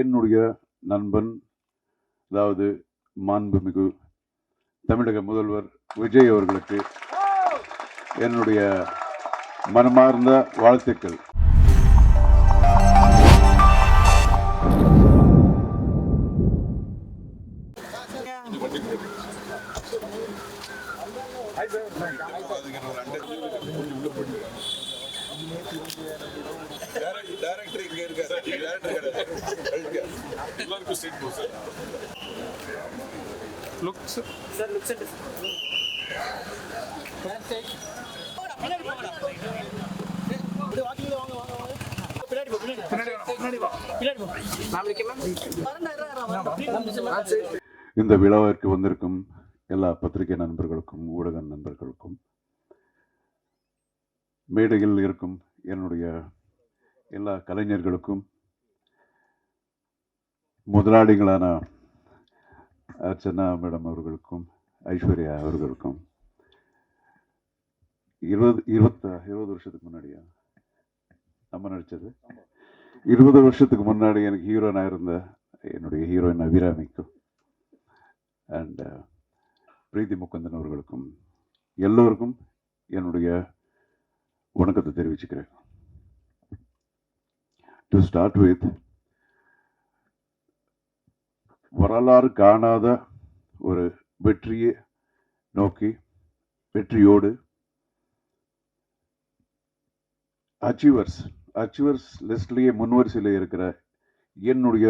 என்னுடைய நண்பன், அதாவது மாண்புமிகு தமிழக முதல்வர் விஜய் அவர்களுக்கு என்னுடைய மனமார்ந்த வாழ்த்துக்கள். இந்த விழாவிற்கு வந்திருக்கும் எல்லா பத்திரிகை நண்பர்களுக்கும் ஊடக நண்பர்களுக்கும் மேடையில் இருக்கும் என்னுடைய எல்லா கலைஞர்களுக்கும் முதலாளிகளான அர்ச்சனா மேடம் அவர்களுக்கும் ஐஸ்வர்யா அவர்களுக்கும் 20 வருஷத்துக்கு முன்னாடியா நம்ம நடிச்சது 20 வருஷத்துக்கு முன்னாடி எனக்கு ஹீரோயினாக இருந்த என்னுடைய ஹீரோயின் அபிராமிக்கும் அண்ட் பிரீத்தி முகுந்தன் அவர்களுக்கும் எல்லோருக்கும் என்னுடைய வணக்கத்தை தெரிவிச்சுக்கிறேன். டு ஸ்டார்ட் வித், வரலாறு காணாத ஒரு வெற்றியை நோக்கி வெற்றியோடு அச்சீவர்ஸ் லிஸ்ட்லேயே முன்வரிசையில் இருக்கிற என்னுடைய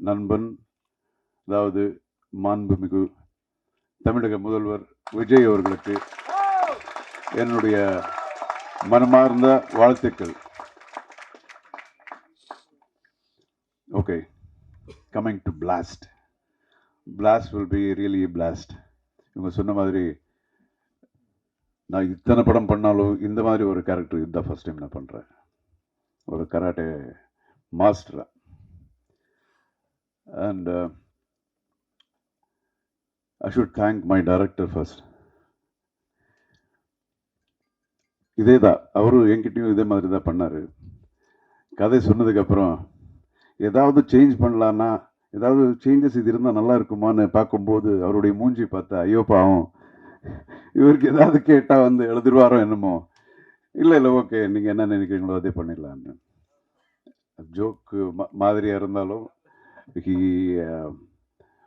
நண்பன், அதாவது மாண்புமிகு தமிழக முதல்வர் விஜய் அவர்களுக்கு என்னுடைய மனமார்ந்த வாழ்த்துக்கள். Okay, coming to blast will be really blast. இவங்க சொன்ன மாதிரி நான் இத்தனை படம் பண்ணாலும் இந்த மாதிரி ஒரு கேரக்டர் இதுதான் ஃபர்ஸ்ட் டைம் நான் பண்ணுறேன். ஒரு கராட்டே மாஸ்டரா. And I should thank my director first. இதே தான் அவரும் என்கிட்டையும் இதே மாதிரி தான் பண்ணார். கதை சொன்னதுக்கப்புறம் ஏதாவது சேஞ்ச் பண்ணலான்னா, ஏதாவது சேஞ்சஸ் இது இருந்தால் நல்லா இருக்குமான்னு பார்க்கும்போது அவருடைய மூஞ்சி பார்த்தா ஐயோ பாவம், இவருக்கு ஏதாவது கேட்டால் வந்து எழுதிருவாரோ என்னமோ. இல்லை ஓகே, நீங்கள் என்ன நினைக்கிறீங்களோ அதே பண்ணிடலான்னு. ஜோக்கு மாதிரியாக இருந்தாலும்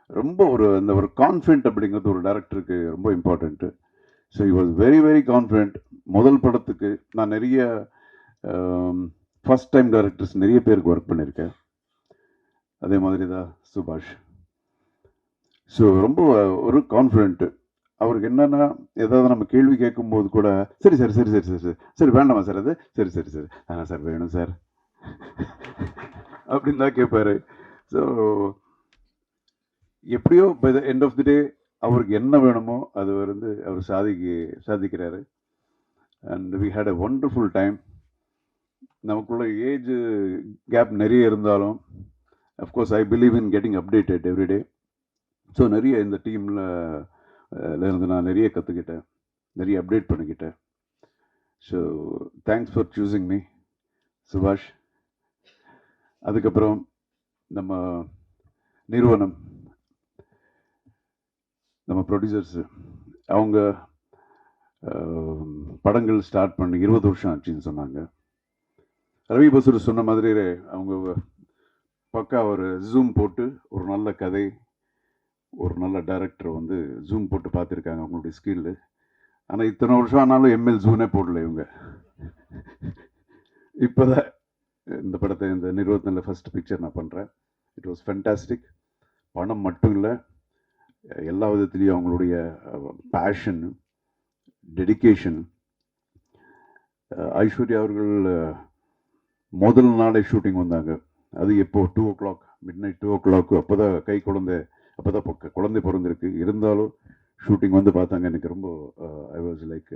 ரொம்ப அந்த ஒரு கான்ஃபிடென்ட் அப்படிங்கிறது ஒரு டைரக்டருக்கு ரொம்ப important. So he was very very confident. முதல் படத்துக்கு நான் நிறைய ஃபஸ்ட் டைம் டைரக்டர்ஸ் நிறைய பேருக்கு ஒர்க் பண்ணியிருக்கேன். அதே மாதிரி தான் சுபாஷ். ஸோ ரொம்ப ஒரு கான்ஃபிடென்ட்டு. அவருக்கு என்னென்னா, ஏதாவது நம்ம கேள்வி கேட்கும்போது கூட சரி சார் சரி சரி சரி சரி சரி வேண்டாமா சார் அது சரி சரி சரி சார் வேணும் சார் அப்படின்னு தான் கேட்பாரு. ஸோ எப்படியோ by the end of the day அவருக்கு என்ன வேணுமோ அது வந்து அவர் சாதிக்கிறாரு. And we had a wonderful time. நமக்குள்ள ஏஜ் கேப் நிறைய இருந்தாலும் of course I believe in getting updated every day. So நிறைய இந்த டீமில் இருந்து நான் நிறைய கற்றுக்கிட்டேன், நிறைய அப்டேட் பண்ணிக்கிட்டேன். So thanks for choosing me சுபாஷ். அதுக்கப்புறம் நம்ம நிறுவனம், நம்ம ப்ரொடியூசர்ஸு, அவங்க படங்கள் ஸ்டார்ட் பண்ணி 20 வருஷம் ஆச்சுன்னு சொன்னாங்க. ரவி பசூர் சொன்ன மாதிரி அவங்க பக்கா ஒரு ஜூம் போட்டு ஒரு நல்ல கதை, ஒரு நல்ல டைரக்டரை வந்து ஜூம் போட்டு பார்த்துருக்காங்க அவங்களுடைய ஸ்கில்லு. ஆனால் இத்தனை வருஷம் ஆனாலும் எம்எல் ஜூனே போடல இவங்க. இப்போ தான் இந்த படத்தை, இந்த நிறுவனத்தில் ஃபஸ்ட் பிக்சர் நான் பண்ணுறேன். It was fantastic. பணம் மட்டும் இல்லை, எல்லா விதத்துலேயும் அவங்களுடைய பேஷன், டெடிக்கேஷன். ஐஸ்வர்யா அவர்கள் முதல் நாளே ஷூட்டிங் வந்தாங்க. அது எப்போ 2 o'clock, midnight 2 o'clock. அப்போ தான் குழந்தை பிறந்திருக்கு. இருந்தாலும் ஷூட்டிங் வந்து பார்த்தாங்க. எனக்கு ரொம்ப I was like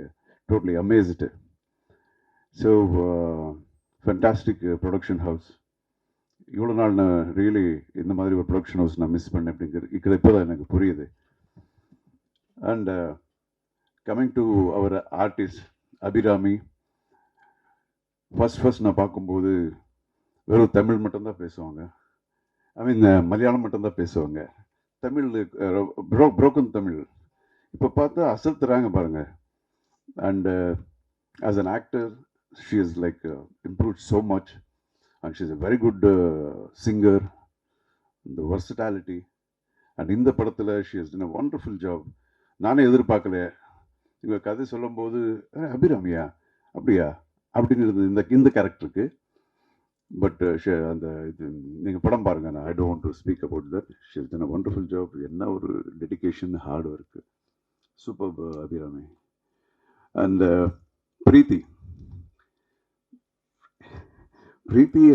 totally amazed. So fantastic production house. இவ்வளோ நாள் நான் ரியலி இந்த மாதிரி ஒரு ப்ரொடக்ஷன் ஹவுஸ் நான் மிஸ் பண்ணேன் அப்படிங்கிறது இப்போ தான் எனக்கு புரியுது. And coming to our artist Abirami, first நான் பார்க்கும்போது வெறும் தமிழ் மட்டும்தான் பேசுவாங்க. ஐ மீன் மலையாளம் மட்டும்தான் பேசுவாங்க. தமிழ் புரோக்கன் தமிழ். இப்போ பார்த்தா அசத்துறாங்க பாருங்க. And as an actor she is like improved so much and she is a very good singer. இந்த வர்சட்டாலிட்டி அண்ட் இந்த படத்தில் she is done a wonderful job. நானே எதிர்பார்க்கல. இவங்க கதை சொல்லும்போது அபிராமியா அப்படியா அப்படின்னு இருந்தது இந்த கேரக்டருக்கு. பட் அந்த இது நீங்கள் படம் பாருங்க. நான் I don't to speak about that. She is done a wonderful job. என்ன ஒரு dedication, hard work. Super Abirami. And Preethi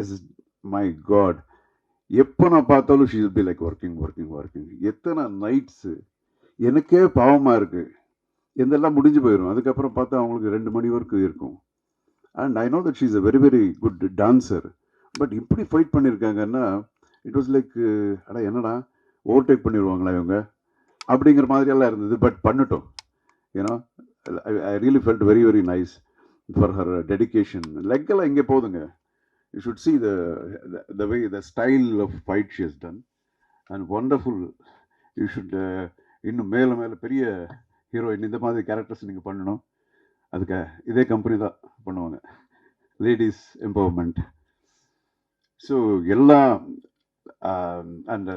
is my God. எப்போ நான் பார்த்தாலும் she will be like working. எத்தனை நைட்ஸு எனக்கே பாவமாக இருக்குது. எந்தெல்லாம் முடிஞ்சு போயிடும். அதுக்கப்புறம் பார்த்தா அவங்களுக்கு 2 மணி வரைக்கும் இருக்கும். And I know that she is a very very good dancer. But இப்படி ஃபைட் பண்ணியிருக்காங்கன்னா இட் வாஸ் லைக் அடா என்னடா ஓவர்டேக் பண்ணிடுவாங்களா இவங்க அப்படிங்கிற மாதிரியெல்லாம் இருந்தது. பட் பண்ணட்டும். ஏன்னா I really felt very very nice for her dedication. லெக்கெல்லாம் இங்கே போதுங்க. You should see the way the style of fight she has done and wonderful. You should இன்னும் மேலே மேலே பெரிய ஹீரோயின் இந்த மாதிரி கேரக்டர்ஸ் நீங்கள் பண்ணணும். அதுக்கு இதே கம்பெனி தான் பண்ணுவாங்க. Ladies empowerment. ஸோ எல்லாம் அண்ட்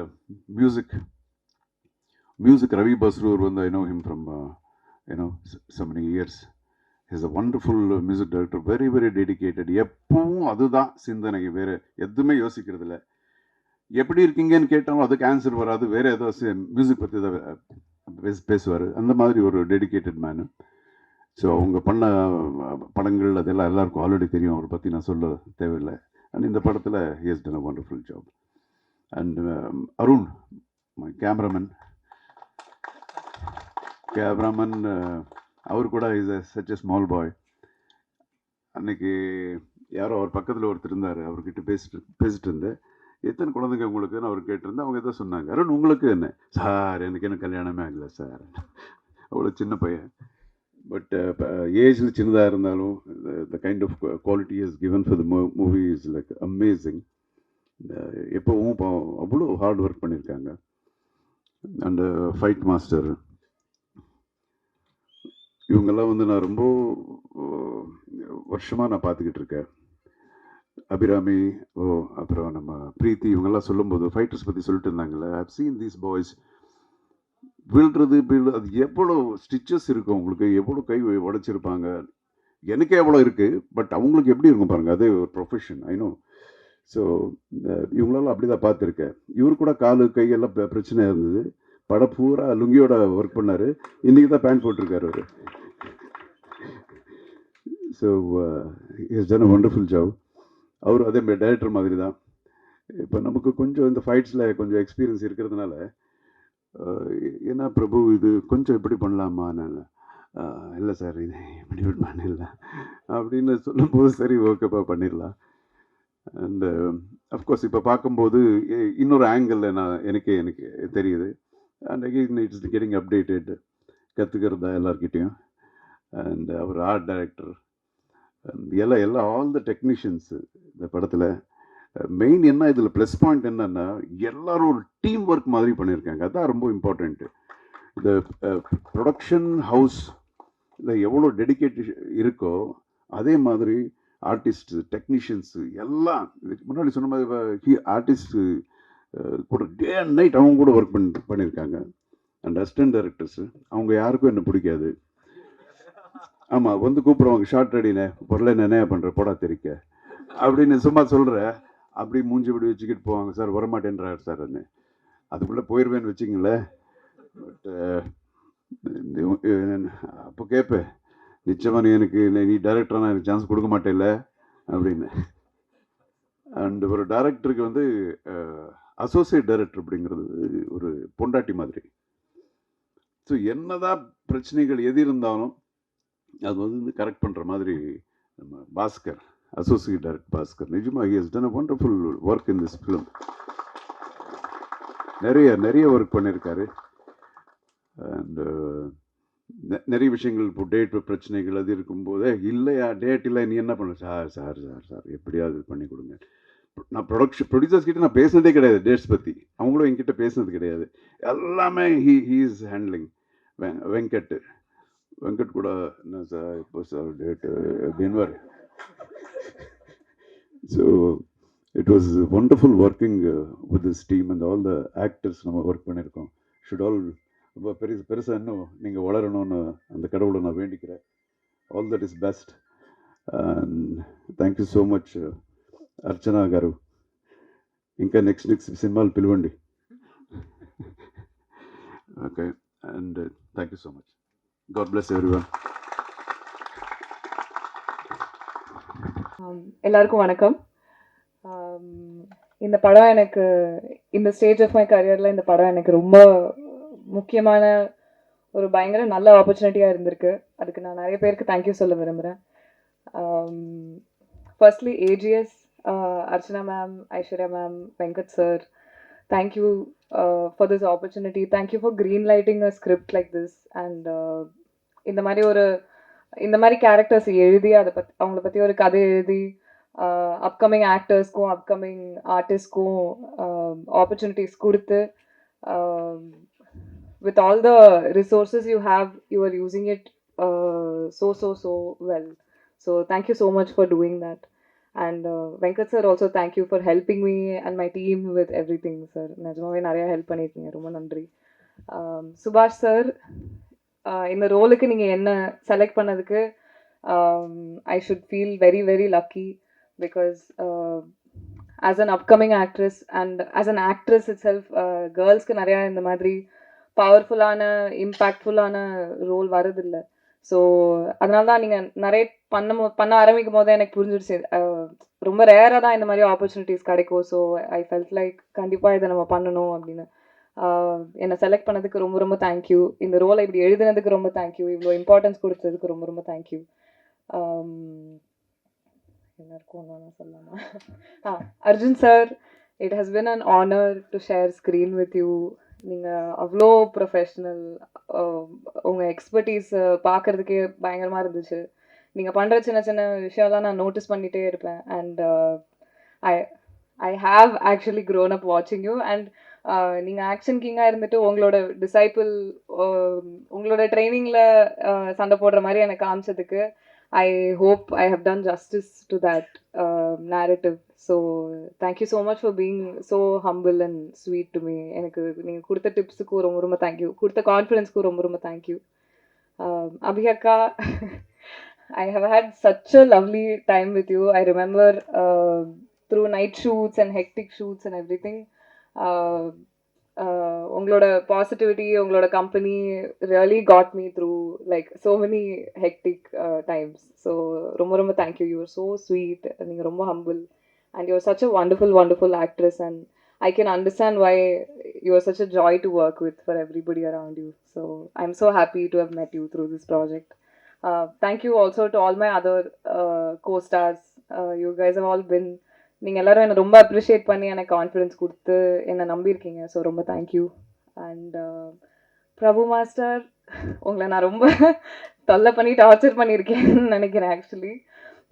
மியூசிக் ரவி பஸ்ரூர் வந்து I know him from so many years. He's a wonderful music director, very very dedicated. எப்பவும் அதுதான் சிந்தனை, வேறு எதுவுமே யோசிக்கிறது இல்லை. எப்படி இருக்கீங்கன்னு கேட்டாலும் அதுக்கு ஆன்சர் வராது, வேறு ஏதோ மியூசிக் பற்றி தான் பேசுவார். அந்த மாதிரி ஒரு டெடிக்கேட்டட் மேனு. ஸோ அவங்க பண்ண படங்கள் அதெல்லாம் எல்லாருக்கும் ஆல்ரெடி தெரியும். அவரை பற்றி நான் சொல்ல தேவையில்லை. அண்ட் இந்த படத்தில் he has done a wonderful job. And Arun my cameraman அவர் கூட is such a small boy. அன்னைக்கு யாரோ அவர் பக்கத்தில் ஒருத்தர் இருந்தார். அவர்கிட்ட பேசிட்டு இருந்தேன். எத்தனை குழந்தைங்க உங்களுக்குன்னு அவர் கேட்டிருந்தேன். அவங்க எதோ சொன்னாங்க. அருண் உங்களுக்கு என்ன சார்? எனக்கு என்ன கல்யாணமே ஆகலை சார். அவ்வளோ சின்ன பையன். பட் ஏஜில் சின்னதாக இருந்தாலும் the kind of quality is given for the movie is like amazing. எப்போவும் அவ்வளோ ஹார்ட் ஒர்க் பண்ணியிருக்காங்க. அண்ட் ஃபைட் மாஸ்டர் இவங்கெல்லாம் வந்து நான் ரொம்ப வருஷமாக நான் பார்த்துக்கிட்டு இருக்கேன். அபிராமி, அப்புறம் நம்ம பிரீத்தி, இவங்கெல்லாம் சொல்லும்போது ஃபைட்டர்ஸ் பற்றி சொல்லிட்டு இருந்தாங்கல்ல. I have seen these boys விழுறது அது எவ்வளோ ஸ்டிச்சஸ் இருக்கும் உங்களுக்கு, எவ்வளோ கை உடைச்சிருப்பாங்க. எனக்கே எவ்வளோ இருக்குது. பட் அவங்களுக்கு எப்படி இருக்கும் பாருங்கள். அதே ஒரு ப்ரொஃபஷன் ஐ நோ. ஸோ இவங்களெல்லாம் அப்படி தான் பார்த்துருக்கேன். இவரு கூட காலு கையெல்லாம் பிரச்சனையாக இருந்தது. படம் பூரா லுங்கியோட ஒர்க் பண்ணார். இன்றைக்கி தான் பேண்ட் போட்டிருக்காரு அவர். So is done a wonderful job. அவர் அதே மாதிரி டைரக்டர் மாதிரி தான். இப்போ நமக்கு கொஞ்சம் இந்த ஃபைட்ஸில் கொஞ்சம் எக்ஸ்பீரியன்ஸ் இருக்கிறதுனால என்ன பிரபு இது கொஞ்சம் எப்படி பண்ணலாமா? நான் இல்லை சார் இது இப்படி பண்ணல அப்படின்னு சொல்லும்போது சரி ஓகேப்பா பண்ணிடலாம். அண்டு அஃப்கோர்ஸ் இப்போ பார்க்கும்போது இன்னொரு ஆங்கிளில் எனக்கு தெரியுது. And again it's getting updated, கற்றுக்கிறதா எல்லார்கிட்டையும். அண்ட் அவர் ஆர்ட் டைரக்டர் எல்லாம் ஆல் த டெக்னீஷியன்ஸு இந்த படத்தில் மெயின் என்ன இதில் ப்ளஸ் பாயிண்ட் என்னன்னா எல்லாரும் ஒரு டீம் ஒர்க் மாதிரி பண்ணியிருக்காங்க. அதுதான் ரொம்ப இம்பார்ட்டண்ட்டு. இந்த ப்ரொடக்ஷன் ஹவுஸ் இதில் எவ்வளோ டெடிக்கேட் இருக்கோ அதே மாதிரி ஆர்டிஸ்ட்டு டெக்னீஷியன்ஸு எல்லாம் இதுக்கு முன்னாடி சொன்ன மாதிரி ஆர்டிஸ்ட்டு கூட டே அண்ட் நைட் அவங்க கூட ஒர்க் பண்ணியிருக்காங்க. அண்ட் அசிஸ்டன்ட் டைரக்டர்ஸு அவங்க யாருக்கும் என்ன பிடிக்காது. ஆமாம், வந்து கூப்பிடுவாங்க ஷார்ட் ரெடினே பொருளை என்ன பண்ணுற போடா தெரிக்க அப்படின்னு சும்மா சொல்கிற. அப்படி மூஞ்சி இப்படி வச்சுக்கிட்டு போவாங்க. சார் வரமாட்டேன்றார் சார். அதுக்குள்ளே போயிடுவேன்னு வச்சிங்களேன். பட் அப்போ கேட்பேன், நிச்சயமாக எனக்கு நீ டைரக்டரான எனக்கு சான்ஸ் கொடுக்க மாட்டேல்ல அப்படின்னு. அண்ட் ஒரு டைரக்டருக்கு வந்து அசோசியேட் டைரக்டர் அப்படிங்கிறது ஒரு பொண்டாட்டி மாதிரி. ஸோ என்னதான் பிரச்சனைகள் எது இருந்தாலும் அது வந்து கரெக்ட் பண்ணுற மாதிரி நம்ம பாஸ்கர், அசோசியேட் டைரக்டர் பாஸ்கர், நிஜமாக he has done a wonderful work in this film. நிறைய ஒர்க் பண்ணியிருக்காரு. அண்டு நிறைய விஷயங்கள் இப்போ டேட் பிரச்சனைகள் அது இருக்கும்போதே இல்லையா டேட் இல்லை நீ என்ன பண்ண சார் எப்படியாவது பண்ணி கொடுங்க. நான் ப்ரொடியூசர்ஸ் கிட்ட நான் பேசுனதே கிடையாது டேட்ஸ் பற்றி, அவங்களும் என்கிட்ட பேசுனது கிடையாது. எல்லாமே he is handling. Venkat Venkat கூட என்ன சார் இப்போ சார் டேட்டு அப்படின்வார். So it was wonderful working with this team and all the actors நம்ம ஒர்க் பண்ணியிருக்கோம். ஷுட் ஆல் ரொம்ப பெருசாக இன்னும் நீங்கள் வளரணும்னு அந்த கடவுளை நான் வேண்டிக்கிறேன். All that is best and thank you so much Archana garu. ఇంకా నెక్స్ట్ సినిమాలు పిలవండి. Okay and thank you so much. God bless everyone. எல்லாருக்கும் வணக்கம். இந்த படம் எனக்கு இந்த ஸ்டேஜ் ஆஃப் மை கரியரில் இந்த படம் எனக்கு ரொம்ப முக்கியமான ஒரு பயங்கர நல்ல ஆப்பர்ச்சுனிட்டியாக இருந்திருக்கு. அதுக்கு நான் நிறைய பேருக்கு தேங்க்யூ சொல்ல விரும்புகிறேன். Firstly AGS, Archana ma'am, Aishwarya ma'am, Venkat sir, thank you for this opportunity. Thank you for green lighting a script like this. And இந்த மாதிரி கேரக்டர்ஸ் எழுதி அவங்கள பற்றி ஒரு கதை எழுதி அப்கமிங் ஆக்டர்ஸ்க்கும் அப்கமிங் ஆர்டிஸ்ட்க்கும் ஆப்பர்ச்சுனிட்டிஸ் கொடுத்து with all the resources you have, you are using it so well. So thank you so much for doing that. And Venkat sir, also thank you for helping me and my team with everything, sir. Najmave nariya help pannirkeenga, romba nandri. Subhash sir, இந்த ரோலுக்கு நீங்கள் என்ன select பண்ணதுக்கு I should feel very very lucky because as an upcoming actress and as an actress itself, girlsக்கு நிறையா இந்த மாதிரி பவர்ஃபுல்லான இம்பேக்ட்ஃபுல்லான role வரதில்லை. ஸோ அதனால தான் நீங்கள் நிறைய பண்ண ஆரம்பிக்கும் போது எனக்கு புரிஞ்சிடுச்சு, ரொம்ப ரேராக தான் இந்த மாதிரி ஆப்பர்ச்சுனிட்டிஸ் கிடைக்கும். ஸோ ஐ ஃபெல்ட் லைக் கண்டிப்பாக இதை நம்ம பண்ணணும் அப்படின்னு. என்னை செலக்ட் பண்ணதுக்கு ரொம்ப ரொம்ப தேங்க்யூ. இந்த ரோலை இப்படி எழுதுனதுக்கு ரொம்ப தேங்க்யூ. இவ்வளோ இம்பார்ட்டன்ஸ் கொடுத்ததுக்கு ரொம்ப ரொம்ப தேங்க்யூ. எல்லாருக்கும் ஒன்று சொல்லலாமா? Arjun sir, it has been an honour to share screen with you. நீங்கள் அவ்வளோ ப்ரொஃபஷ்னல், உங்கள் எக்ஸ்பர்டீஸ் பார்க்குறதுக்கே பயங்கரமாக இருந்துச்சு. நீங்கள் பண்ணுற சின்ன சின்ன விஷயம்லாம் நான் நோட்டீஸ் பண்ணிகிட்டே இருப்பேன். And I have actually grown up வாட்சிங் யூ. அண்ட் நீங்கள் ஆக்ஷன் கிங்காக இருந்துட்டு உங்களோட டிசைபிள் உங்களோட ட்ரைனிங்கில் சண்டை போடுற மாதிரி எனக்கு காமிச்சதுக்கு I hope I have done justice to that narrative. So thank you so much for being so humble and sweet to me. எனக்கு நீங்கள் கொடுத்த டிப்ஸுக்கு ரொம்ப ரொம்ப தேங்க்யூ, கொடுத்த கான்ஃபிடென்ஸ்க்கு ரொம்ப ரொம்ப thank you. Abhiyakka, I have had such a lovely time with you. I remember through night shoots and hectic shoots and everything, உங்களோட positivity, உங்களோட company really got me through like so many hectic times. So ரொம்ப ரொம்ப thank you. You are so sweet, நீங்கள் ரொம்ப humble and you are such a wonderful actress and I can understand why you are such a joy to work with for everybody around you. So I'm so happy to have met you through this project. Thank you also to all my other co-stars. You guys have all been, நீங்கள் எல்லோரும் என்னை ரொம்ப appreciate பண்ணி எனக்கு confidence கொடுத்து என்னை நம்பியிருக்கீங்க. So ரொம்ப thank you. And Prabhu master, உங்களை நான் ரொம்ப தொல்லை பண்ணி டார்ச்சர் பண்ணியிருக்கேன்னு நினைக்கிறேன் ஆக்சுவலி.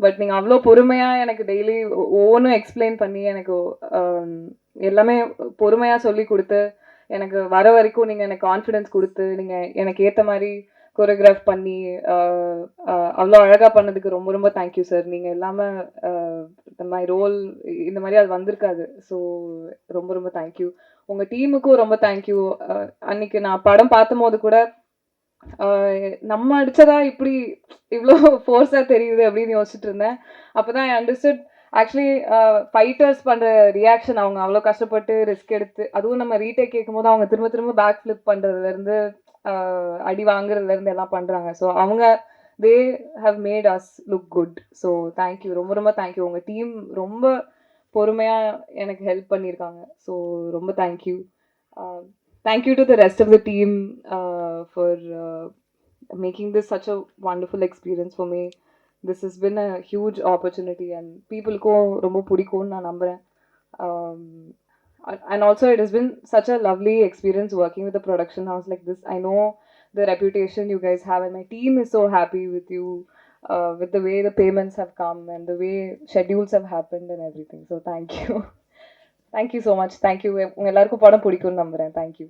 பட் நீங்கள் அவ்வளோ பொறுமையாக எனக்கு டெய்லி ஒவ்வொன்றும் எக்ஸ்பிளைன் பண்ணி எனக்கு எல்லாமே பொறுமையாக சொல்லி கொடுத்து எனக்கு வர வரைக்கும் நீங்கள் எனக்கு கான்ஃபிடென்ஸ் கொடுத்து நீங்கள் எனக்கு ஏற்ற மாதிரி கோரியோகிராஃப் பண்ணி அவ்வளோ அழகாக பண்ணதுக்கு ரொம்ப ரொம்ப தேங்க்யூ சார். நீங்கள் இல்லாமல் மை ரோல் இந்த மாதிரி அது வந்திருக்காது. ஸோ ரொம்ப ரொம்ப தேங்க்யூ. உங்கள் டீமுக்கும் ரொம்ப தேங்க்யூ. அன்றைக்கி நான் படம் பார்த்தும் போது கூட நம்ம அடித்ததா இப்படி இவ்வளோ ஃபோர்ஸாக தெரியுது அப்படின்னு யோசிச்சுட்டு இருந்தேன். அப்போ தான் ஐ அண்டர்ஸ்டுட் ஆக்சுவலி ஃபைட்டர்ஸ் பண்ணுற ரியாக்ஷன், அவங்க அவ்வளோ கஷ்டப்பட்டு ரிஸ்க் எடுத்து, அதுவும் நம்ம ரீடேக் கேட்கும்போது அவங்க திரும்ப திரும்ப பேக் ஃப்ளிப் பண்ணுறதுலேருந்து அடி வாங்குறதுலேருந்து எல்லாம் பண்ணுறாங்க. ஸோ அவங்க they have made us look good. So thank you, ரொம்ப ரொம்ப தேங்க்யூ. உங்கள் டீம் ரொம்ப பொறுமையாக எனக்கு ஹெல்ப் பண்ணியிருக்காங்க. ஸோ ரொம்ப thank you. Thank you to the rest of the team for making this such a wonderful experience for me. This has been a huge opportunity and peopleக்கும் ரொம்ப பிடிக்கும்னு நான் நம்புகிறேன். And also it has been such a lovely experience working with a production house like this. I know the reputation you guys have and my team is so happy with you. with the way the payments have come and the way schedules have happened and everything. So thank you. Thank you so much. Thank you. உங்க எல்லாருக்கும் படம் பிடிக்கும்னு நம்புறேன். Thank you.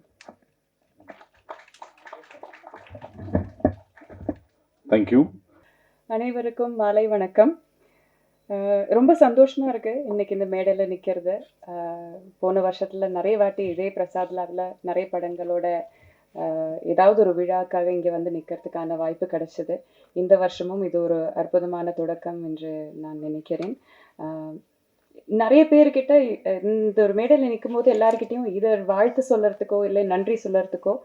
Thank you. அனைவருக்கும் மாலை வணக்கம். ரொம்ப சந்தோஷமாக இருக்குது இன்றைக்கி இந்த மேடையில் நிற்கிறது. போன வருஷத்தில் நிறைய வாட்டி இதே பிரசாத் லேபில் நிறைய படங்களோட ஏதாவது ஒரு விழாக்காக இங்கே வந்து நிற்கிறதுக்கான வாய்ப்பு கிடைச்சிது. இந்த வருஷமும் இது ஒரு அற்புதமான தொடக்கம் என்று நான் நினைக்கிறேன். நிறைய பேர்கிட்ட இந்த ஒரு மேடையில் நிற்கும் போது எல்லாருக்கிட்டையும் இதை வாழ்த்து சொல்கிறதுக்கோ இல்லை நன்றி சொல்கிறதுக்கோ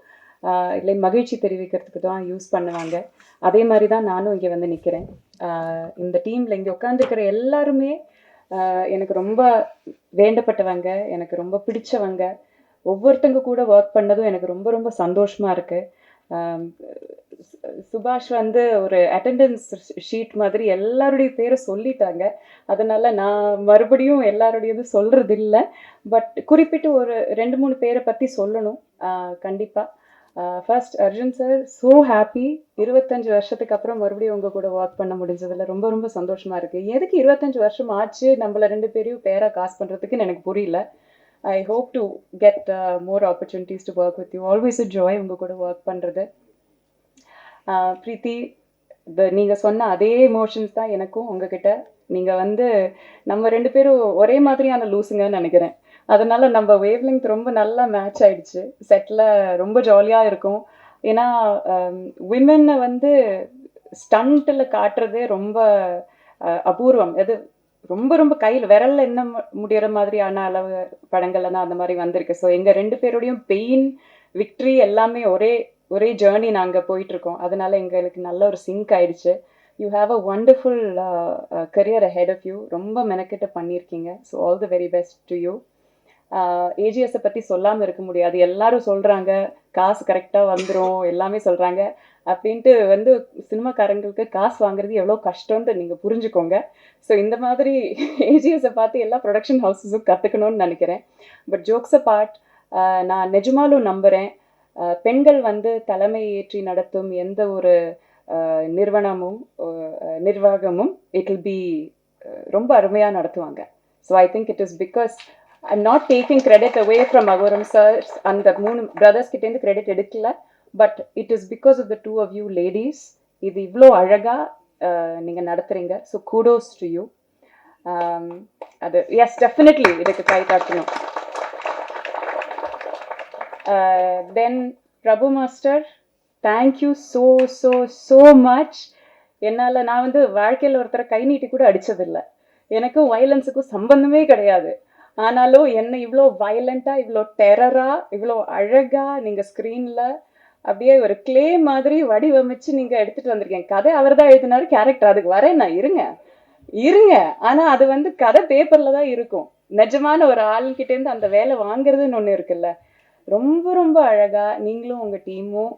இல்லை மகிழ்ச்சி தெரிவிக்கிறதுக்கு தான் யூஸ் பண்ணுவாங்க. அதே மாதிரி தான் நானும் இங்கே வந்து நிற்கிறேன். இந்த டீமில் இங்கே உட்காந்துருக்கிற எல்லாருமே எனக்கு ரொம்ப வேண்டப்பட்டவங்க, எனக்கு ரொம்ப பிடிச்சவங்க. ஒவ்வொருத்தங்க கூட ஒர்க் பண்ணதும் எனக்கு ரொம்ப ரொம்ப சந்தோஷமாக இருக்குது. சுபாஷ் வந்து ஒரு அட்டெண்டன்ஸ் ஷீட் மாதிரி எல்லாருடைய பேரை சொல்லிட்டாங்க. அதனால் நான் மறுபடியும் எல்லாருடையது சொல்கிறது இல்லை. பட் குறிப்பிட்டு ஒரு 2-3 பேரை பற்றி சொல்லணும் கண்டிப்பாக. First Arjun sir, so happy. 25 வருஷத்துக்கு அப்புறம் மறுபடியும் உங்கள் கூட ஒர்க் பண்ண முடிஞ்சதில் ரொம்ப ரொம்ப சந்தோஷமாக இருக்குது. எதுக்கு 25 வருஷம் ஆச்சு நம்மளை 2 பேரையும் பேராக காசு பண்ணுறதுக்குன்னு எனக்கு புரியல. I hope to get more opportunities to work with you. Always a joy உங்கள் கூட ஒர்க் பண்ணுறது. பிரீத்தி, நீங்கள் சொன்ன அதே எமோஷன்ஸ் தான் எனக்கும் உங்ககிட்ட. நீங்கள் வந்து நம்ம 2 பேரும் ஒரே மாதிரியான லூஸுங்கன்னு நினைக்கிறேன். அதனால் நம்ம வேவ் லெங்த் ரொம்ப நல்லா மேட்ச் ஆகிடுச்சு. செட்டில் ரொம்ப ஜாலியாக இருக்கும். ஏன்னா விமென்னை வந்து ஸ்டண்ட்டில் காட்டுறதே ரொம்ப அபூர்வம். அது ரொம்ப ரொம்ப கையில் விரலில் என்ன முடிகிற மாதிரியான அளவு படங்கள்ல தான் அந்த மாதிரி வந்திருக்கு. ஸோ எங்கள் 2 பேரோடையும் பெயின், விக்ட்ரி எல்லாமே ஒரே ஜேர்னி நாங்கள் போயிட்டுருக்கோம். அதனால் எங்களுக்கு நல்ல ஒரு சிங்க் ஆயிடுச்சு. You have a wonderful career ahead of you. ரொம்ப மெனக்கிட்ட பண்ணியிருக்கீங்க. So all the very best to you. ஏஜிஎஸை பற்றி சொல்லாமல் இருக்க முடியாது. எல்லாரும் சொல்கிறாங்க காசு கரெக்டாக வந்துடும், எல்லாமே சொல்கிறாங்க. அப்படின்ட்டு வந்து சினிமாக்காரங்களுக்கு காசு வாங்குறது எவ்வளோ கஷ்டம்னு நீங்கள் புரிஞ்சுக்கோங்க. ஸோ இந்த மாதிரி ஏஜிஎஸை பார்த்து எல்லா ப்ரொடக்ஷன் ஹவுஸஸும் கற்றுக்கணும்னு நினைக்கிறேன். பட் ஜோக்ஸ் பார்ட், நான் நிஜமாலும் நம்புகிறேன் பெண்கள் வந்து தலைமை ஏற்றி நடத்தும் எந்த ஒரு நிர்வாகமும் இட் வில் பி ரொம்ப அருமையாக நடத்துவாங்க. So I think it is because I'm not taking credit away from Agoram sir and the 3 brothers கிட்டேருந்து கிரெடிட் எடுக்கல. But it is because of the 2 of you ladies. இது இவ்வளோ அழகாக நீங்கள் நடத்துகிறீங்க. So kudos to you. அது yes, definitely இதுக்கு கை தாக்கணும். Then Prabhu master, thank you so so so much. என்னால் நான் வந்து வாழ்க்கையில் ஒருத்தரை கை நீட்டி கூட அடித்ததில்லை. எனக்கும் வயலன்ஸுக்கும் சம்பந்தமே கிடையாது. ஆனாலும் என்னை இவ்வளோ வயலண்ட்டாக, இவ்வளோ டெரராக, இவ்வளோ அழகாக நீங்கள் ஸ்க்ரீனில் அப்படியே ஒரு கிளே மாதிரி வடிவமைச்சு நீங்கள் எடுத்துகிட்டு வந்திருக்கீங்க. கதை அவர் தான் எழுதினாரு, கேரக்டர் அதுக்கு வரேன் நான். இருங்க. ஆனால் அது வந்து கதை பேப்பரில் தான் இருக்கும். நிஜமான ஒரு ஆள்கிட்டேருந்து அந்த வேலை வாங்குறதுன்னு ஒன்று இருக்குல்ல. ரொம்ப ரொம்ப அழகாக நீங்களும் உங்கள் டீமும்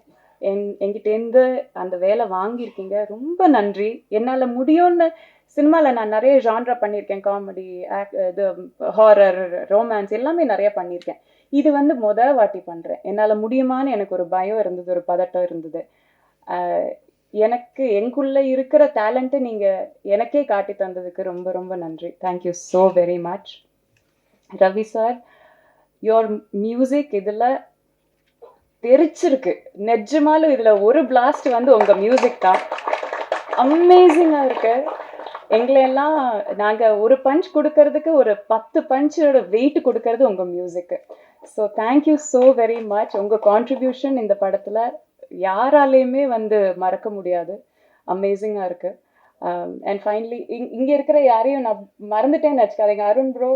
என்கிட்டேருந்து அந்த வேலை வாங்கியிருக்கீங்க. ரொம்ப நன்றி. என்னால் முடியும்னு சினிமாவில் நான் நிறைய ஜான்ரா பண்ணியிருக்கேன். காமெடி, இது ஹாரர், ரொமான்ஸ் எல்லாமே நிறைய பண்ணியிருக்கேன். இது வந்து வாட்டி பண்ணுறேன். என்னால் முடியுமான்னு எனக்கு ஒரு பயம் இருந்தது, ஒரு பதட்டம் இருந்தது. எனக்கு எங்குள்ளே இருக்கிற டேலண்ட்டை நீங்கள் எனக்கே காட்டி தந்ததுக்கு ரொம்ப ரொம்ப நன்றி. Thank you so very much. Ravi sir, your music இதில் தெரிச்சிருக்கு. நிஜமாலும் இதில் ஒரு பிளாஸ்ட் வந்து உங்கள் மியூசிக் தான். அமேசிங்காக இருக்கு. எங்களெல்லாம் நாங்கள் ஒரு பஞ்ச் கொடுக்கறதுக்கு ஒரு 10 பஞ்சோட வெயிட் கொடுக்கறது உங்கள் மியூசிக்கு. So thank you so very much. உங்கள் கான்ட்ரிபியூஷன் இந்த படத்தில் யாராலையுமே வந்து மறக்க முடியாது. அமேசிங்காக இருக்குது. அண்ட் ஃபைனலி இங்கே இருக்கிற யாரையும் நான் மறந்துட்டேன்னு நினச்சிக்காதீங்க. அருண் ப்ரோ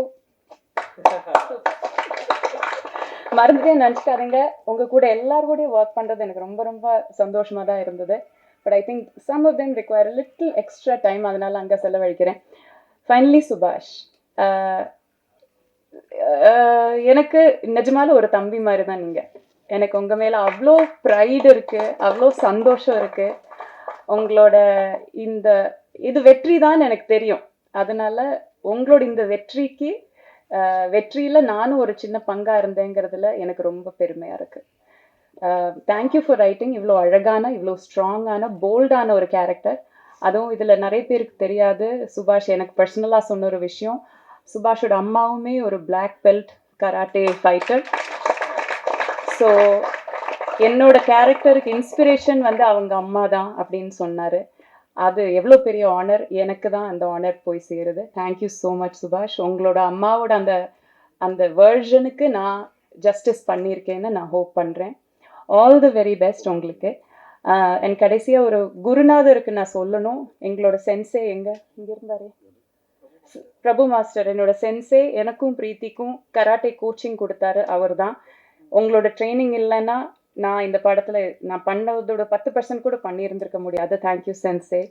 மறந்துட்டேன்னு நினச்சிக்காதீங்க. உங்கள் கூட எல்லாரோடையும் ஒர்க் பண்ணுறது எனக்கு ரொம்ப ரொம்ப சந்தோஷமாக தான் இருந்தது. But I think some of them require a little extra time. அதனால் அங்கே செலவழிக்கிறேன். ஃபைனலி சுபாஷ், எனக்கு நிஜமாலும் ஒரு தம்பி மாதிரி தான் நீங்கள். எனக்கு உங்கள் மேலே அவ்வளோ ப்ரைடு இருக்குது, அவ்வளோ சந்தோஷம் இருக்குது. உங்களோட இது வெற்றி தான் எனக்கு தெரியும். அதனால் உங்களோட இந்த வெற்றியில் நானும் ஒரு சின்ன பங்காக இருந்தேங்கிறதுல எனக்கு ரொம்ப பெருமையாக இருக்குது. தேங்க்யூ ஃபார் ரைட்டிங் இவ்வளோ அழகான, இவ்வளோ ஸ்ட்ராங்கான, போல்டான ஒரு கேரக்டர். அதுவும் இதில் நிறைய பேருக்கு தெரியாது, சுபாஷ் எனக்கு பர்சனலாக சொன்ன ஒரு விஷயம், சுபாஷோட அம்மாவுமே ஒரு black belt karate fighter. So என்னோட கேரக்டருக்கு இன்ஸ்பிரேஷன் வந்து அவங்க அம்மா தான் அப்படின்னு சொன்னார். அது எவ்வளோ பெரிய ஆனர், எனக்கு தான் அந்த ஆனர் போய் சேருது. தேங்க்யூ ஸோ மச் சுபாஷ். உங்களோட அம்மாவோட அந்த அந்த வேர்ஷனுக்கு நான் ஜஸ்டிஸ் பண்ணியிருக்கேன்னு நான் ஹோப் பண்ணுறேன். ஆல் தி வெரி பெஸ்ட் உங்களுக்கு. எனக்கு கடைசியாக ஒரு குருநாதருக்கு நான் சொல்லணும். எங்களோட சென்சே இங்கே இருந்தாரே, பிரபு மாஸ்டர், என்னோட சென்சே, எனக்கும் பிரீத்திக்கும் கராட்டே கோச்சிங் கொடுத்தாரு அவர் தான். உங்களோட ட்ரைனிங் இல்லைன்னா நான் இந்த படத்தில் நான் பண்ணதோட 10% கூட பண்ணியிருந்திருக்க முடியாது. Thank you sensei.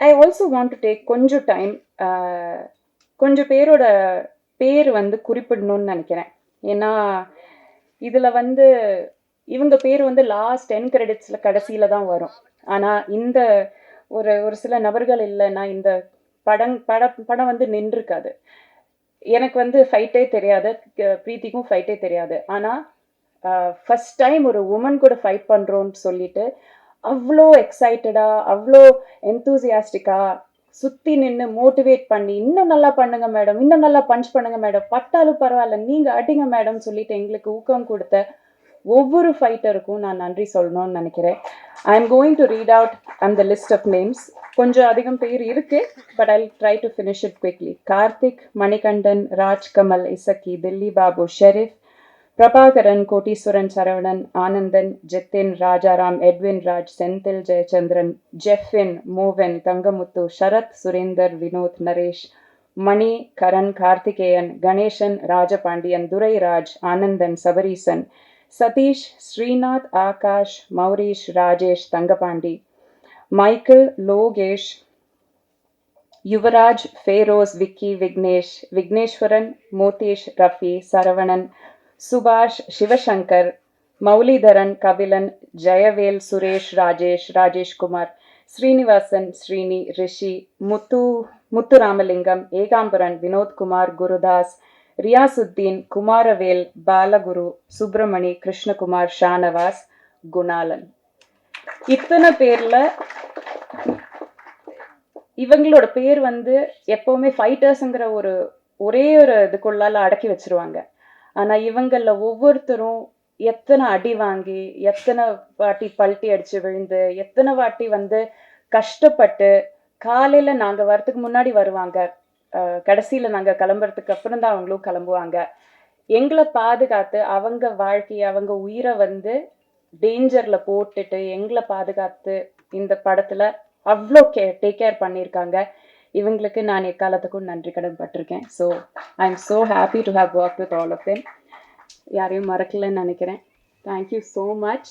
I also want to take கொஞ்சம் டைம், கொஞ்சம் பேரோட பேர் வந்து குறிப்பிடணும்னு நினைக்கிறேன். ஏன்னா இதில் வந்து இவங்க பேர் வந்து லாஸ்ட் 10 கிரெடிட்ஸில் கடைசியில் தான் வரும். ஆனால் இந்த ஒரு சில நபர்கள் இல்லைன்னா இந்த படம் வந்து நின்றுருக்காது. எனக்கு வந்து ஃபைட்டே தெரியாது, பிரீத்திக்கும் ஃபைட்டே தெரியாது. ஆனால் ஃபஸ்ட் டைம் ஒரு உமன் கூட ஃபைட் பண்ணுறோன்னு சொல்லிட்டு அவ்வளோ எக்ஸைட்டடாக, அவ்வளோ என்தூசியாஸ்டிக்காக சுற்றி நின்று மோட்டிவேட் பண்ணி, இன்னும் நல்லா பண்ணுங்க மேடம், இன்னும் நல்லா பஞ்ச் பண்ணுங்க மேடம், பட்டாலும் பரவாயில்ல நீங்கள் அடிங்க மேடம் சொல்லிட்டு எங்களுக்கு ஊக்கம் கொடுத்த ஒவ்வொரு ஃபைட்டருக்கும் நான் நன்றி சொல்லணும்னு நினைக்கிறேன். I am going to read out அந்த லிஸ்ட் ஆஃப் நேம்ஸ். கொஞ்சம் அதிகம் பேர் இருக்கு, but I try to finish it quickly. Karthik, Manikandan, Rajkamal, Isakki, Dilli Babu, Sharif, Prabhakaran, Kotteeswaran, Saravanan, Anandan, Jithin, Rajaram, Edwin Raj, Senthil, Jayachandran, Jefin, Movan, Thangamuthu, Sarath, Surender, Vinoth, Naresh, Mani, Karan, Karthikeyan, Ganesan, Rajapandian, Durairaj, Anandan, Sabareesan, Satheesh, Srinath, Akash, Mourish, Rajesh, Thangapandi, Michael, Lokesh, Yuvaraj, Feroz, Vicky, Vignesh, Vigneswaran, மோதேஷ், Rafi, Saravanan, சுபாஷ், சிவசங்கர், மௌலிதரன், கபிலன், ஜெயவேல், சுரேஷ், ராஜேஷ், ராஜேஷ்குமார், ஸ்ரீனிவாசன், ஸ்ரீனி, ரிஷி, முத்துராமலிங்கம், ஏகாம்பரன், வினோத்குமார், குருதாஸ், ரியாசுத்தீன், குமாரவேல், பாலகுரு, சுப்பிரமணி, கிருஷ்ணகுமார், ஷானவாஸ், குணாலன். இத்தனை பேர்ல இவங்களோட பேர் வந்து எப்பவுமே ஃபைட்டர்ஸுங்கிற ஒரே ஒரு இதுக்குள்ளால அடக்கி வச்சிருவாங்க. ஆனா இவங்கள ஒவ்வொருத்தரும் எத்தனை அடி வாங்கி, எத்தனை வாட்டி பல்ட்டி அடிச்சு விழுந்து, எத்தனை வாட்டி வந்து கஷ்டப்பட்டு, காலையில நாங்க வரதுக்கு முன்னாடி வருவாங்க, கடைசியில நாங்க கிளம்புறதுக்கு அப்புறம் தான் அவங்களும் கிளம்புவாங்க. எங்களை பாதுகாத்து அவங்க வாழ்க்கையை, அவங்க உயிரை வந்து டேஞ்சர்ல போட்டுட்டு எங்களை பாதுகாத்து இந்த படத்துல அவ்வளோ டேக் கேர் பண்ணியிருக்காங்க. இவங்களுக்கு நான் எக்காலத்துக்கும் நன்றி கடன் பட்டிருக்கேன். So I am so happy to have work with all of them. யாரையும் மறக்கலன்னு நினைக்கிறேன். Thank you so much.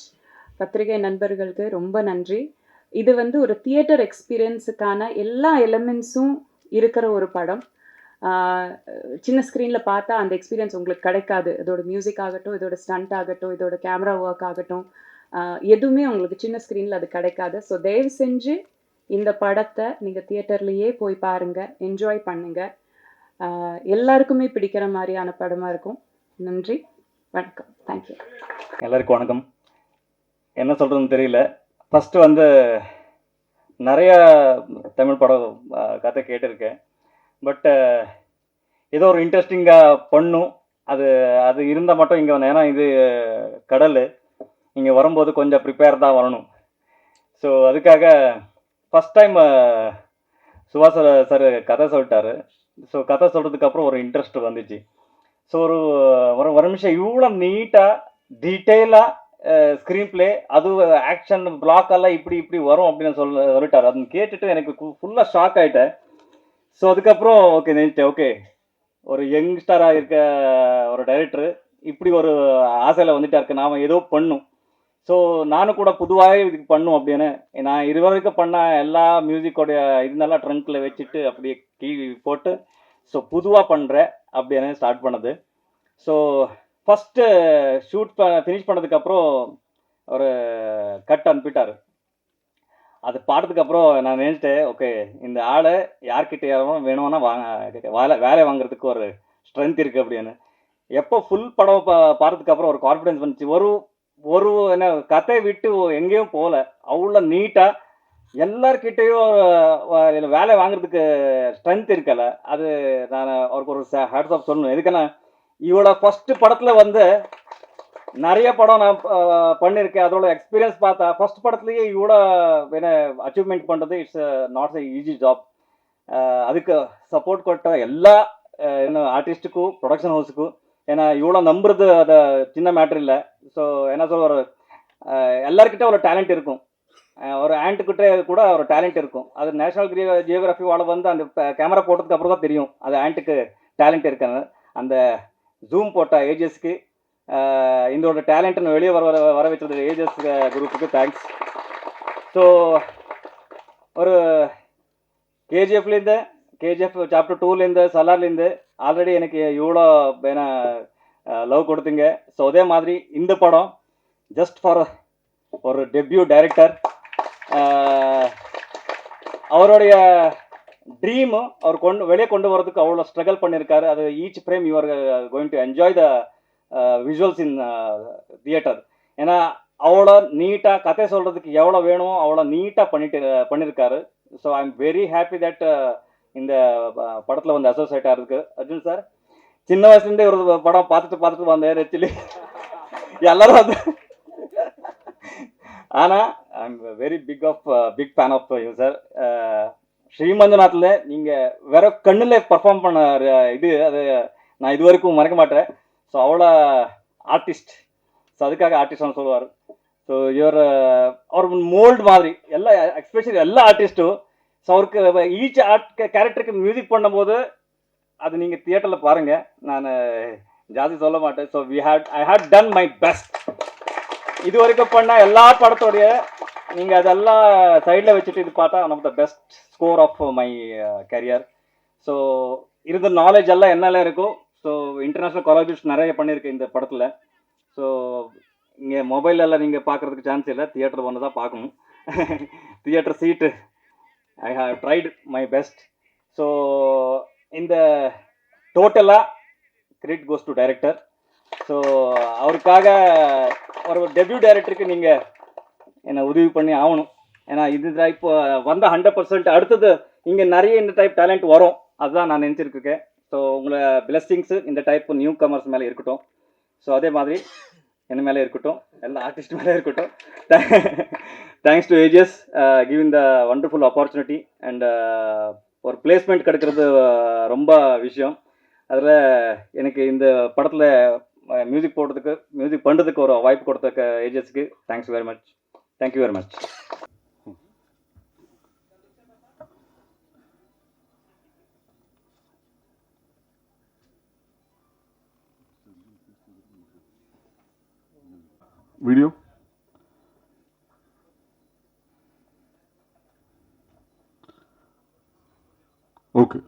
பத்திரிகை நண்பர்களுக்கு ரொம்ப நன்றி. இது வந்து ஒரு தியேட்டர் எக்ஸ்பீரியன்ஸுக்கான எல்லா எலிமெண்ட்ஸும் இருக்கிற ஒரு படம். சின்ன ஸ்க்ரீனில் பார்த்தா அந்த எக்ஸ்பீரியன்ஸ் உங்களுக்கு கிடைக்காது. இதோட மியூசிக் ஆகட்டும், இதோட ஸ்டண்ட் ஆகட்டும், இதோட கேமரா ஒர்க் ஆகட்டும், எதுவுமே உங்களுக்கு சின்ன ஸ்க்ரீனில் அது கிடைக்காது. ஸோ தயவு செஞ்சு இந்த படத்தை நீங்கள் தியேட்டர்லேயே போய் பாருங்கள், என்ஜாய் பண்ணுங்கள். எல்லாருக்குமே பிடிக்கிற மாதிரியான படமாக இருக்கும். நன்றி, வணக்கம், தேங்க்யூ. எல்லாருக்கும் வணக்கம். என்ன சொல்கிறதுன்னு தெரியல. ஃபஸ்ட்டு வந்து நிறைய தமிழ் படம் கதை கேட்டிருக்கேன். பட் ஏதோ ஒரு இன்ட்ரெஸ்டிங்காக பண்ணும், அது இருந்தால் மட்டும் இங்கே வந்தேன். ஏன்னா இது கடல், இங்கே வரும்போது கொஞ்சம் ப்ரிப்பேர் தான் வரணும். ஸோ அதுக்காக ஃபஸ்ட் டைம் சுபாஷ் சார் கதை சொல்லிட்டாரு. ஸோ கதை சொல்கிறதுக்கப்புறம் ஒரு இன்ட்ரெஸ்ட் வந்துச்சு. ஸோ ஒரு நிமிஷம் இவ்வளோ நீட்டாக டீட்டெயிலாக ஸ்க்ரீன் பிளே, அது ஆக்ஷன் பிளாக்கெல்லாம் இப்படி வரும் அப்படின்னு சொல்லிட்டாரு. அது கேட்டுட்டு எனக்கு ஃபுல்லாக ஷாக் ஆகிட்டேன். ஸோ அதுக்கப்புறம் ஓகே நினைச்சிட்டேன், ஓகே ஒரு யங்ஸ்டராக இருக்க ஒரு டைரக்டரு இப்படி ஒரு ஆசையில் வந்துட்டாருக்கு, நாம் ஏதோ பண்ணும். ஸோ நானும் கூட பொதுவாகவே இதுக்கு பண்ணும் அப்படின்னு நான் இது வரைக்கும் பண்ண எல்லா மியூசிக்கோடைய இதெல்லாம் ட்ரங்க்கில் வச்சுட்டு அப்படியே கீ போட்டு ஸோ பொதுவாக பண்ணுறேன் அப்படின்னு ஸ்டார்ட் பண்ணது. ஸோ ஃபஸ்ட்டு ஷூட் ஃபினிஷ் பண்ணதுக்கப்புறம் ஒரு கட் அனுப்பிட்டார். அது பாடுறதுக்கப்புறம் நான் நினச்சிட்டேன், ஓகே இந்த ஆளை யார்கிட்ட யாரும் வேணும்னா வேலை வாங்குறதுக்கு ஒரு ஸ்ட்ரென்த் இருக்குது அப்படின்னு. எப்போ ஃபுல் படம் பார்த்ததுக்கப்புறம் ஒரு கான்ஃபிடென்ஸ் வந்துச்சு. ஒரு என்ன கதை விட்டு எங்கேயும் போகல. அவ்வளோ நீட்டாக எல்லார்கிட்டையும் வேலை வாங்குறதுக்கு ஸ்ட்ரென்த் இருக்கல. அது நான் அவருக்கு ஒரு ஹேட்ஸ் ஆஃப் சொல்லணும். எதுக்குன்னா இவளோட ஃபஸ்ட்டு படத்தில் வந்து நிறைய படம் நான் பண்ணியிருக்கேன். அதோட எக்ஸ்பீரியன்ஸ் பார்த்தா ஃபஸ்ட் படத்துலேயே இவ்வளோ அச்சீவ்மெண்ட் பண்ணுறது it's not a easy job. அதுக்கு சப்போர்ட் ಕೊಟ್ಟ எல்லா ஆர்டிஸ்ட்டுக்கும் ப்ரொடக்ஷன் ஹவுஸுக்கும். ஏன்னா இவ்வளோ நம்புறது அதை சின்ன மேட்ரு இல்லை. ஸோ என்ன சொல்ல ஒரு எல்லாருக்கிட்ட ஒரு டேலண்ட் இருக்கும். ஒரு ஆண்ட்டுக்கிட்ட கூட ஒரு டேலண்ட் இருக்கும். அது நேஷனல் ஜியோகிராஃபி வாழ வந்து அந்த கேமரா போட்டதுக்கு அப்புறம் தான் தெரியும் அது ஆண்ட்டுக்கு டேலண்ட் இருக்காங்க. அந்த ஜூம் போட்ட ஏஜஸ்க்கு இதோட டேலண்ட்னு வெளியே வர வச்சது ஏஜஸ் குரூப்புக்கு தேங்க்ஸ். ஸோ ஒரு கேஜிஎஃப் சாப்டர் 2லேருந்து சலார்லேருந்து ஆல்ரெடி எனக்கு இவ்வளோ லவ் கொடுத்தீங்க. ஸோ அதே மாதிரி இந்த படம் ஜஸ்ட் ஃபார் ஒரு டெபியூ டைரக்டர் அவருடைய ட்ரீமு அவர் வெளியே கொண்டு வரதுக்கு அவ்வளோ ஸ்ட்ரகிள் பண்ணியிருக்காரு. அது each frame you are going to enjoy the visuals in theatre. ஏன்னா அவ்வளோ நீட்டாக கதை சொல்கிறதுக்கு எவ்வளோ வேணுமோ அவ்வளோ நீட்டாக பண்ணியிருக்காரு. So I am very happy that இந்த படத்தில் வந்து அசோசியேட் ஆகிறதுக்கு. அர்ஜுன் சார் சின்ன வயசுலேருந்தே ஒரு படம் பார்த்துட்டு வந்தேன் ஆக்சுவலி எல்லாரும் வந்து. ஆனால் I am very big fan of you sir. ஸ்ரீமஞ்சநாத்தில் நீங்கள் வேற கண்ணில் பர்ஃபார்ம் பண்ண அது நான் இது வரைக்கும் மறக்க மாட்டேன். ஸோ அவ்வளோ ஆர்டிஸ்ட். ஸோ அதுக்காக ஆர்டிஸ்ட்னு சொல்லுவார். ஸோ அவர் மோல்டு மாதிரி எஸ்பெஷலி எல்லா ஆர்டிஸ்ட்டும். ஸோ அவருக்கு ஈச் கேரக்டருக்கு மியூசிக் பண்ணும்போது அது நீங்கள் தியேட்டரில் பாருங்கள். நான் ஜாஸ்தி சொல்ல மாட்டேன். So I had done my best. இது வரைக்கும் பண்ண எல்லா படத்தோடைய நீங்கள் அதெல்லாம் சைடில் வச்சுட்டு இது பார்த்தா one of the best score of my career. So இருந்த நாலேஜ் எல்லாம் என்னெல்லாம் இருக்கும். ஸோ இன்டர்நேஷ்னல் கொலாபரேஷன் நிறைய பண்ணியிருக்கு இந்த படத்தில். ஸோ இங்கே மொபைலெல்லாம் நீங்கள் பார்க்குறதுக்கு சான்ஸ் இல்லை. தியேட்டர் வந்து தான் பார்க்கணும். Theatre seat I have tried my best. So இந்த டோட்டலாக credit goes to director. So அவருக்காக ஒரு டெபியூ டைரக்டருக்கு நீங்கள் என்னை உதவி பண்ணி ஆகணும். ஏன்னா இது டைப் வந்த 100% அடுத்தது இங்கே நிறைய இந்த டைப் டேலண்ட் வரும். அதுதான் நான் நினச்சிருக்கேன். ஸோ உங்களை பிளெஸ்ஸிங்ஸு இந்த டைப் நியூ கமர்ஸ் மேலே இருக்கட்டும். ஸோ அதே மாதிரி என்ன மேலே இருக்கட்டும், எல்லா ஆர்டிஸ்ட் மேலே இருக்கட்டும். Thanks to AGS giving the wonderful opportunity. And ஒரு பிளேஸ்மெண்ட் கிடைக்கிறது ரொம்ப விஷயம். அதில் எனக்கு இந்த படத்தில் மியூசிக் பண்ணுறதுக்கு ஒரு வாய்ப்பு கொடுத்த ஏஜஸ்க்கு thanks very much. Thank you very much. Video? Okay.